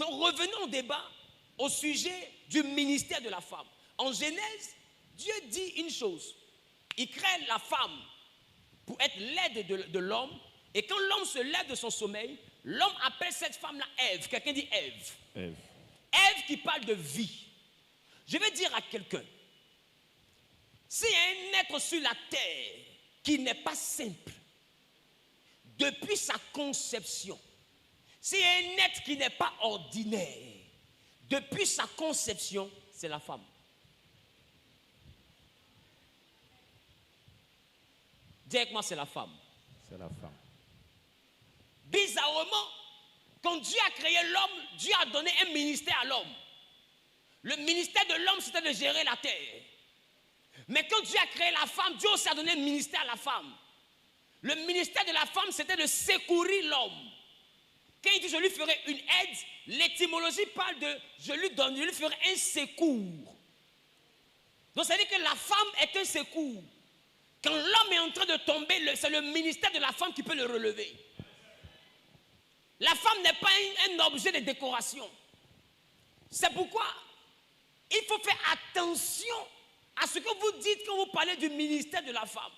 Donc revenons au débat au sujet du ministère de la femme. En Genèse, Dieu dit une chose. Il crée la femme pour être l'aide de l'homme. Et quand l'homme se lève de son sommeil, l'homme appelle cette femme-là Ève. Quelqu'un dit Ève. Ève. Ève qui parle de vie. Je vais dire à quelqu'un, s'il y a un être sur la terre qui n'est pas simple, depuis sa conception, s'il y a un être qui n'est pas ordinaire, depuis sa conception, c'est la femme. Dis avec moi, c'est la femme. C'est la femme. Bizarrement, quand Dieu a créé l'homme, Dieu a donné un ministère à l'homme. Le ministère de l'homme, c'était de gérer la terre. Mais quand Dieu a créé la femme, Dieu aussi a donné un ministère à la femme. Le ministère de la femme, c'était de secourir l'homme. Quand il dit je lui ferai une aide, l'étymologie parle de je lui ferai un secours. Donc ça veut dire que la femme est un secours. Quand l'homme est en train de tomber, c'est le ministère de la femme qui peut le relever. La femme n'est pas un objet de décoration. C'est pourquoi il faut faire attention à ce que vous dites quand vous parlez du ministère de la femme.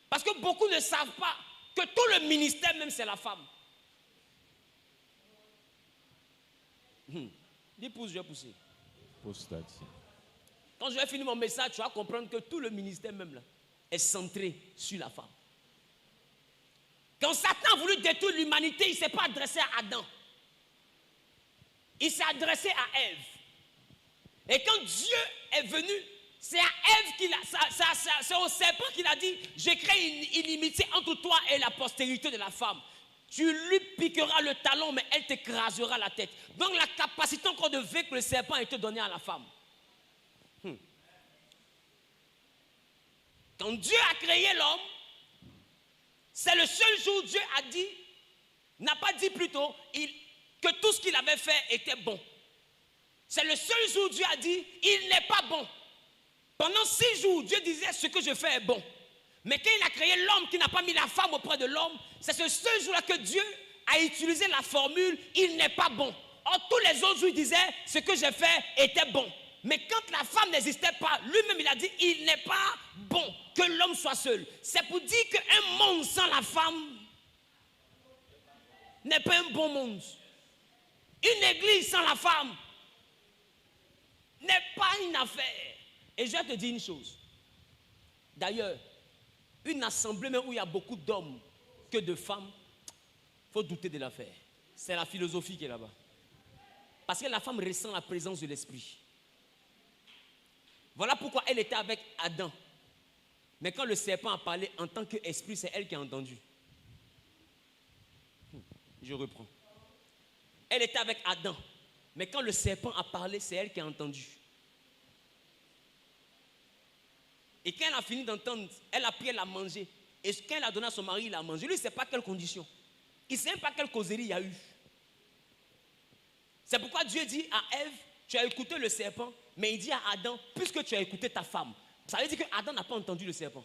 Parce que beaucoup ne savent pas que tout le ministère même c'est la femme. Dis pouce, je vais pousser. Pousse là-dessus. Quand je vais finir mon message, tu vas comprendre que tout le ministère même là est centré sur la femme. Quand Satan a voulu détruire l'humanité, il ne s'est pas adressé à Adam. Il s'est adressé à Ève. Et quand Dieu est venu, c'est à Ève c'est au serpent qu'il a dit, je crée une inimitié entre toi et la postérité de la femme. Tu lui piqueras le talon, mais elle t'écrasera la tête. Donc la capacité encore de vaincre le serpent a été donnée à la femme. Quand Dieu a créé l'homme, c'est le seul jour où Dieu a dit, n'a pas dit plutôt, que tout ce qu'il avait fait était bon. C'est le seul jour où Dieu a dit, il n'est pas bon. Pendant 6 jours, Dieu disait, ce que je fais est bon. Mais quand il a créé l'homme qui n'a pas mis la femme auprès de l'homme, c'est ce seul jour-là que Dieu a utilisé la formule, il n'est pas bon. Or, tous les autres jours, il disait, ce que j'ai fait était bon. Mais quand la femme n'existait pas, lui-même il a dit, il n'est pas bon que l'homme soit seul. C'est pour dire qu'un monde sans la femme n'est pas un bon monde. Une église sans la femme n'est pas une affaire. Et je vais te dire une chose. D'ailleurs, une assemblée même où il y a beaucoup d'hommes que de femmes, il faut douter de l'affaire. C'est la philosophie qui est là-bas. Parce que la femme ressent la présence de l'esprit. Voilà pourquoi elle était avec Adam. Mais quand le serpent a parlé en tant qu'esprit, c'est elle qui a entendu. Je reprends. Elle était avec Adam. Mais quand le serpent a parlé, c'est elle qui a entendu. Et quand elle a fini d'entendre, elle a pris, elle a mangé. Et quand elle a donné à son mari, il a mangé. Lui, il ne sait pas quelles conditions. Il ne sait même pas quelle causerie il y a eu. C'est pourquoi Dieu dit à Ève, tu as écouté le serpent, mais il dit à Adam, puisque tu as écouté ta femme. Ça veut dire qu'Adam n'a pas entendu le serpent.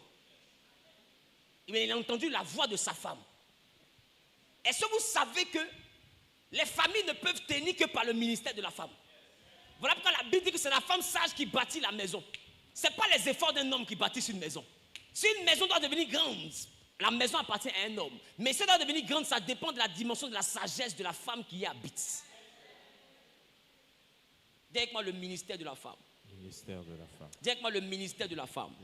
Mais il a entendu la voix de sa femme. Est-ce que vous savez que les familles ne peuvent tenir que par le ministère de la femme? Voilà pourquoi la Bible dit que c'est la femme sage qui bâtit la maison. Ce n'est pas les efforts d'un homme qui bâtissent une maison. Si une maison doit devenir grande, la maison appartient à un homme. Mais si elle doit devenir grande, ça dépend de la dimension de la sagesse de la femme qui y habite. Dis avec moi le ministère de la femme. Le ministère de la femme. Dis avec moi le ministère de la femme.